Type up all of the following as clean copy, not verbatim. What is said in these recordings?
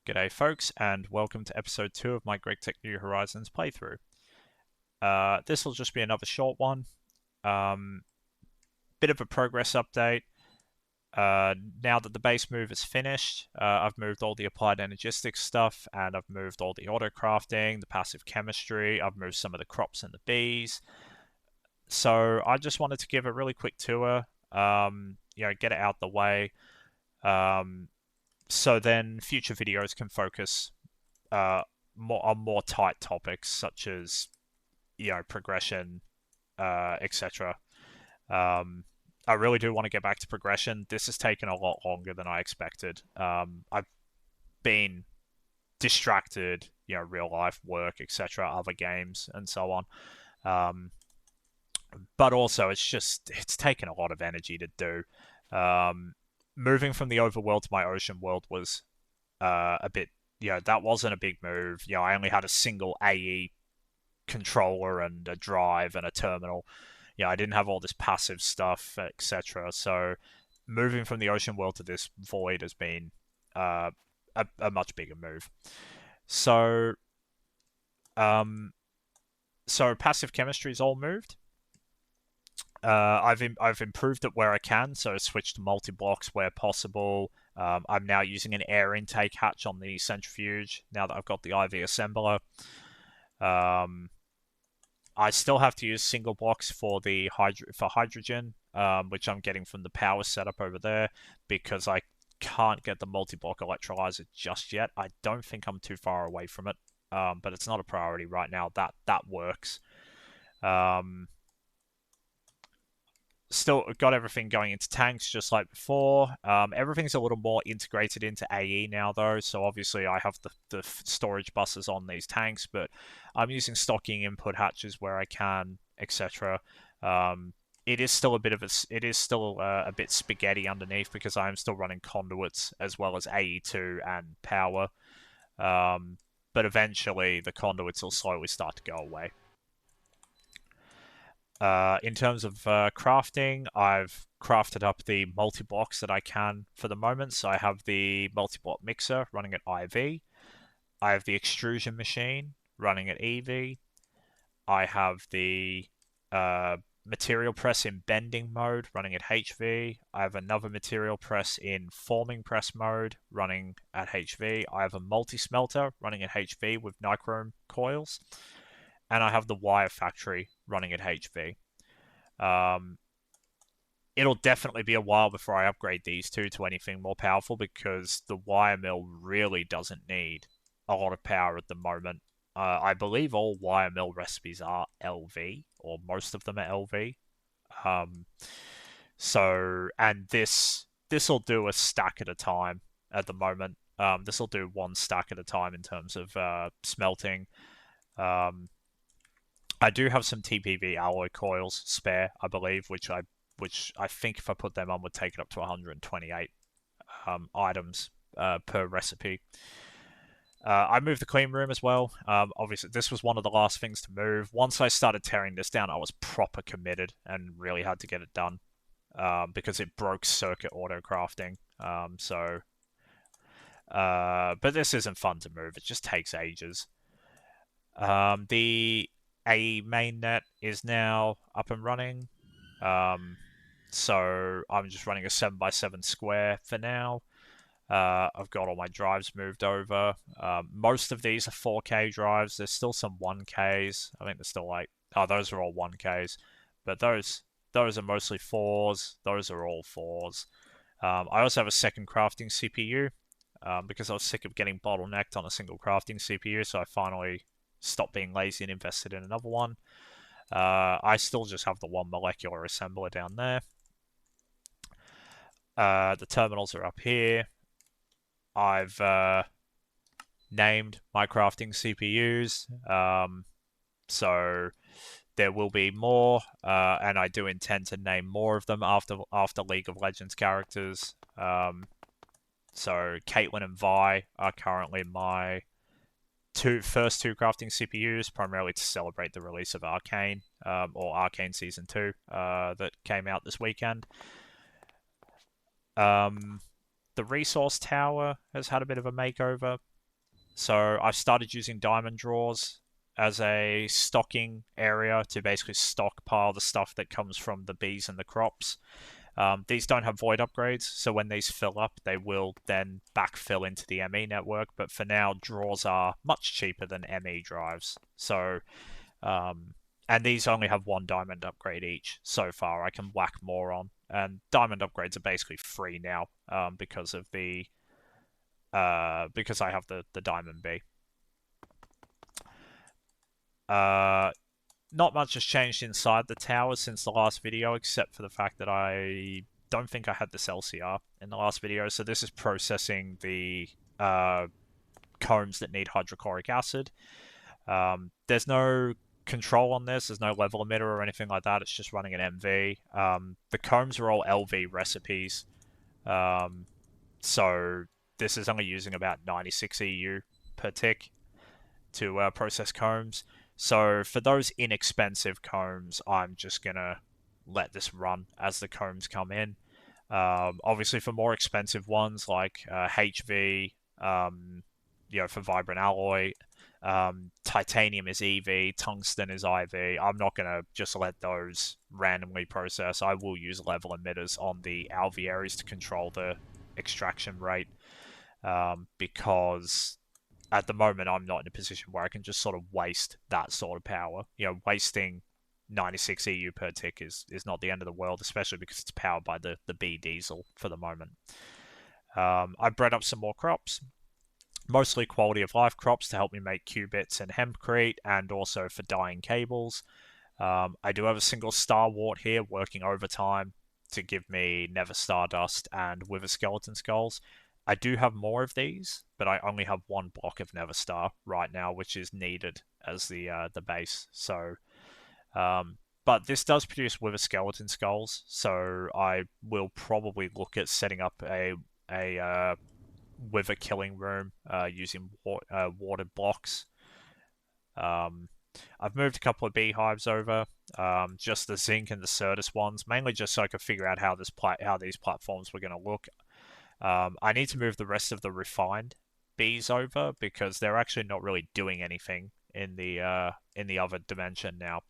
G'day, folks, and welcome to episode 2 of my Great Tech New Horizons playthrough. This will just be another short one. Um, Bit of a progress update. Now that the base move is finished, I've moved all the applied energistics stuff, and I've moved all the auto crafting, the passive chemistry, I've moved some of the crops and the bees. So I just wanted to give a really quick tour, get it out the way, um, so then future videos can focus uh, more on more tight topics such as progression, etc. I really do want to get back to progression. This has taken a lot longer than I expected. I've been distracted, real life work, etc., other games, and so on. Um, but also, it's taken a lot of energy to do. Um, Moving from the overworld to my ocean world was a bit, that wasn't a big move. I only had a single AE controller and a drive and a terminal. I didn't have all this passive stuff, etc. So moving from the ocean world to this void has been uh, a much bigger move. So um, so passive chemistry is all moved. I've improved it where I can, so I switched to multi blocks where possible. I'm now using an air intake hatch on the centrifuge now that I've got the IV assembler. Um, I still have to use single blocks for the hydrogen, which I'm getting from the power setup over there because I can't get the multi-block electrolyzer just yet. I don't think I'm too far away from it, but it's not a priority right now. That works. Um, Still got everything going into tanks just like before. Everything's a little more integrated into AE now though, so obviously I have the storage buses on these tanks, but I'm using stocking input hatches where I can, etc. It is still a bit spaghetti underneath because I am still running conduits as well as AE2 and power. But eventually the conduits will slowly start to go away. In terms of crafting, I've crafted up the multi-blocks that I can for the moment. So I have the multi-block mixer running at IV. I have the extrusion machine running at EV. I have the material press in bending mode running at HV. I have another material press in forming press mode running at HV. I have a multi-smelter running at HV with nichrome coils. And I have the wire factory running at HV. It'll definitely be a while before I upgrade these two to anything more powerful because the wire mill really doesn't need a lot of power at the moment. I believe all wire mill recipes are LV, or most of them are LV. Um, and this will do a stack at a time at the moment. This will do one stack at a time in terms of smelting. Um, I do have some TPV alloy coils spare, I believe, which I think if I put them on would take it up to 128 items per recipe. I moved the clean room as well. Obviously, this was one of the last things to move. Once I started tearing this down, I was proper committed and really had to get it done because it broke circuit auto crafting. But this isn't fun to move. It just takes ages. The A mainnet is now up and running. So I'm just running a 7x7 square for now. I've got all my drives moved over. Most of these are 4K drives. There's still some 1Ks. I think there's still those are all 1Ks, but those are mostly 4s. Those are all 4s. I also have a second crafting CPU because I was sick of getting bottlenecked on a single crafting CPU, so I finally stopped being lazy and invested in another one. I still just have the one molecular assembler down there. The terminals are up here. I've named my crafting CPUs, so there will be more, and I do intend to name more of them after League of Legends characters. So Caitlyn and Vi are currently my first two crafting CPUs, primarily to celebrate the release of Arcane, or Arcane Season 2, that came out this weekend. The resource tower has had a bit of a makeover. So I've started using diamond drawers as a stocking area to basically stockpile the stuff that comes from the bees and the crops. These don't have void upgrades, so when these fill up, they will then backfill into the ME network. But for now, drawers are much cheaper than ME drives. So, and these only have one diamond upgrade each so far. I can whack more on, and diamond upgrades are basically free now because of the because I have the diamond bee. Uh, Not much has changed inside the tower since the last video, except for the fact that I don't think I had this LCR in the last video. So this is processing the combs that need hydrochloric acid. There's no control on this. There's no level emitter or anything like that. It's just running an MV. The combs are all LV recipes. So this is only using about 96 EU per tick to process combs. So for those inexpensive combs, I'm just gonna let this run as the combs come in. Obviously, for more expensive ones like HV, for vibrant alloy, titanium is EV, tungsten is IV. I'm not gonna just let those randomly process. I will use level emitters on the alvearies to control the extraction rate, because at the moment, I'm not in a position where I can just sort of waste that sort of power. Wasting 96 EU per tick is not the end of the world, especially because it's powered by the B diesel for the moment. I bred up some more crops, mostly quality of life crops to help me make qubits and hempcrete, and also for dyeing cables. I do have a single starwort here working overtime to give me Nether Stardust and Wither Skeleton Skulls. I do have more of these, but I only have one block of Nether Star right now, which is needed as the base. So, but this does produce Wither Skeleton Skulls, so I will probably look at setting up a Wither killing room using watered blocks. I've moved a couple of beehives over, just the zinc and the Certus ones, mainly just so I could figure out how these platforms were going to look. I need to move the rest of the refined bees over because they're actually not really doing anything in the other dimension now.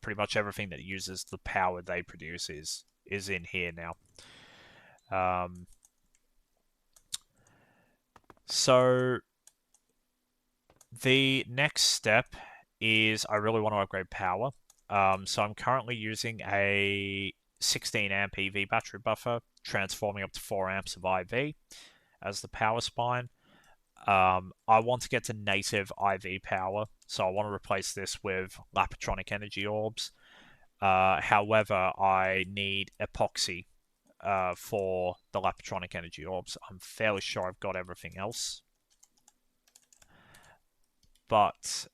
Pretty much everything that uses the power they produce is in here now. So the next step is I really want to upgrade power. So I'm currently using a 16 amp EV battery buffer, transforming up to 4 amps of IV as the power spine. I want to get to native IV power, so I want to replace this with Lapatronic energy orbs. However, I need epoxy for the Lapatronic energy orbs. I'm fairly sure I've got everything else, but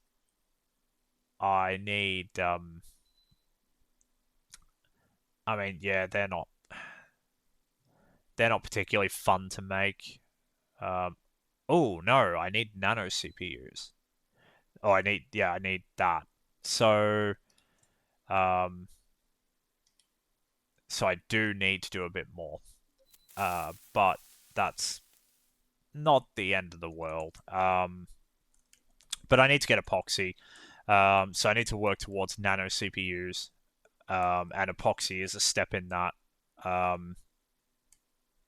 I need. I mean, yeah, they're not particularly fun to make. Oh no, I need nano CPUs. Oh, I need that. So, um, so I do need to do a bit more. But that's not the end of the world. But I need to get epoxy. So I need to work towards nano CPUs. And epoxy is a step in that.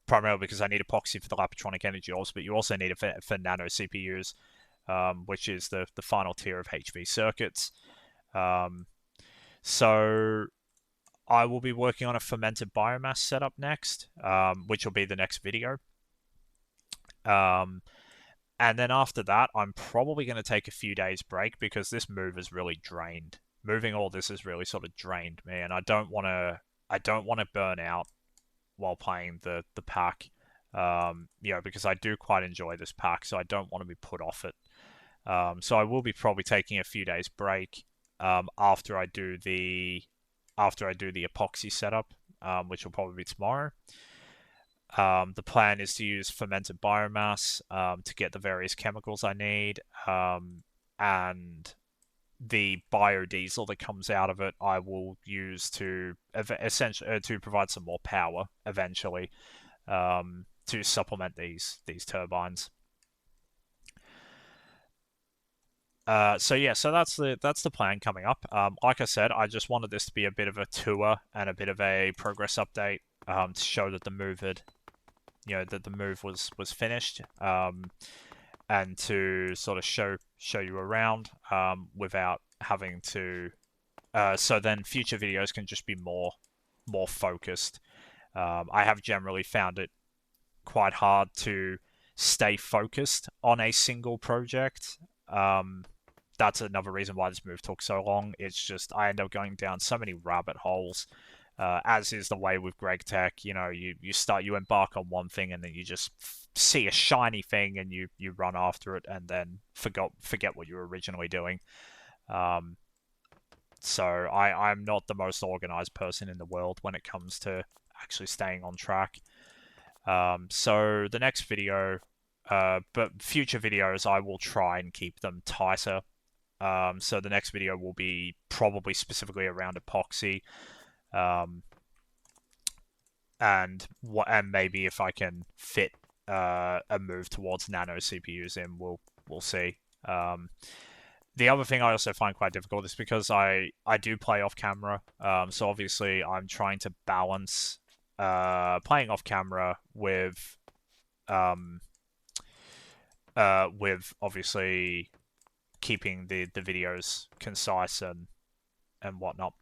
Primarily because I need epoxy for the Lapatronic energy orbs, but you also need it for nano CPUs, which is the final tier of HV circuits. So I will be working on a fermented biomass setup next, which will be the next video. And then after that, I'm probably going to take a few days break because this move is really drained. Moving all this has really sort of drained me, and I don't want to burn out while playing the pack. Because I do quite enjoy this pack, so I don't want to be put off it. So I will be probably taking a few days break after I do the epoxy setup, which will probably be tomorrow. The plan is to use fermented biomass to get the various chemicals I need, and the biodiesel that comes out of it I will use to essentially to provide some more power eventually, to supplement these turbines. So yeah, so that's the plan coming up. Like I said, I just wanted this to be a bit of a tour and a bit of a progress update, to show that the move had, that the move was finished, and to sort of show you around, without having to. So then future videos can just be more focused. I have generally found it quite hard to stay focused on a single project. Um, that's another reason why this move took so long. It's just I end up going down so many rabbit holes, as is the way with Greg Tech. You embark on one thing and then you just see a shiny thing and you run after it and then forget what you were originally doing. Um, so I'm not the most organized person in the world when it comes to actually staying on track. So the next video, but future videos, I will try and keep them tighter. So the next video will be probably specifically around epoxy, um, and maybe if I can fit a move towards nano CPUs in, we'll see. The other thing I also find quite difficult is because I do play off camera, so obviously I'm trying to balance playing off camera um, with obviously keeping the videos concise and whatnot.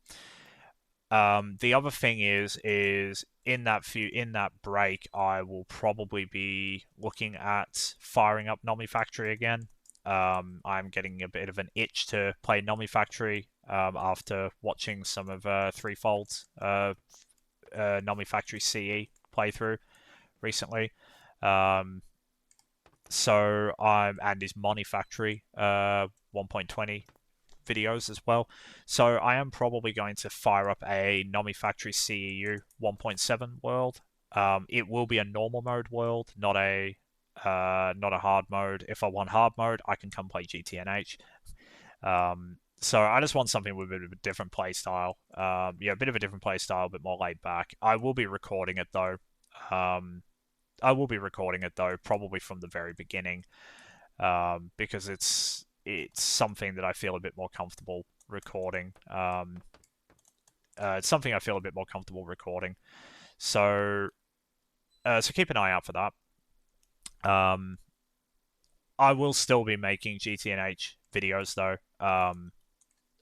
The other thing is in that break, I will probably be looking at firing up Nomi Factory again. I'm getting a bit of an itch to play Nomi Factory, after watching some of Threefold's Nomi Factory CE playthrough recently. Um, and his Money Factory 1.20 videos as well. So I am probably going to fire up a Nomi Factory CEU 1.7 world. It will be a normal mode world, not a hard mode. If I want hard mode, I can come play GTNH. So I just want something with a bit of a different play style. A bit of a different play style, a bit more laid back. I will be recording it though. Probably from the very beginning, because it's something that I feel a bit more comfortable recording. It's something I feel a bit more comfortable recording. So keep an eye out for that. I will still be making GTNH videos though.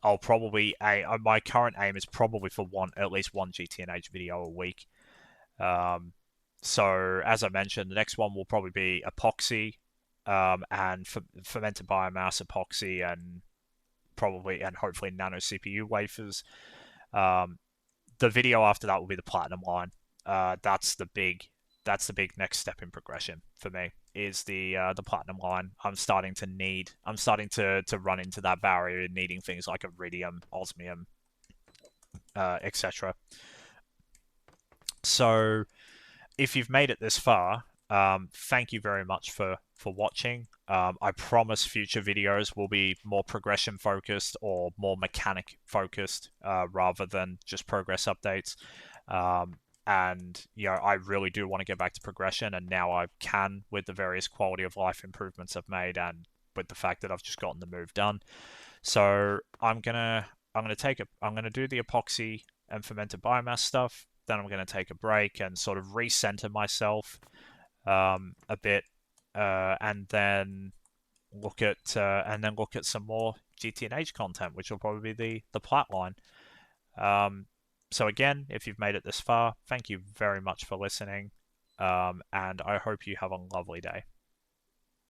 I'll probably my current aim is probably for at least one GTNH video a week. So as I mentioned, the next one will probably be epoxy, and fermented biomass epoxy, and hopefully nano CPU wafers. The video after that will be the platinum line. That's the big next step in progression for me, is the platinum line. I'm starting to run into that barrier, needing things like iridium, osmium, etc. So if you've made it this far, thank you very much for watching. I promise future videos will be more progression focused or more mechanic focused, rather than just progress updates. And I really do want to get back to progression, and now I can with the various quality of life improvements I've made, and with the fact that I've just gotten the move done. So I'm gonna do the epoxy and fermented biomass stuff. Then I'm gonna take a break and sort of recenter myself a bit, and then look at some more GTNH content, which will probably be the plat line. So again, if you've made it this far, thank you very much for listening, and I hope you have a lovely day.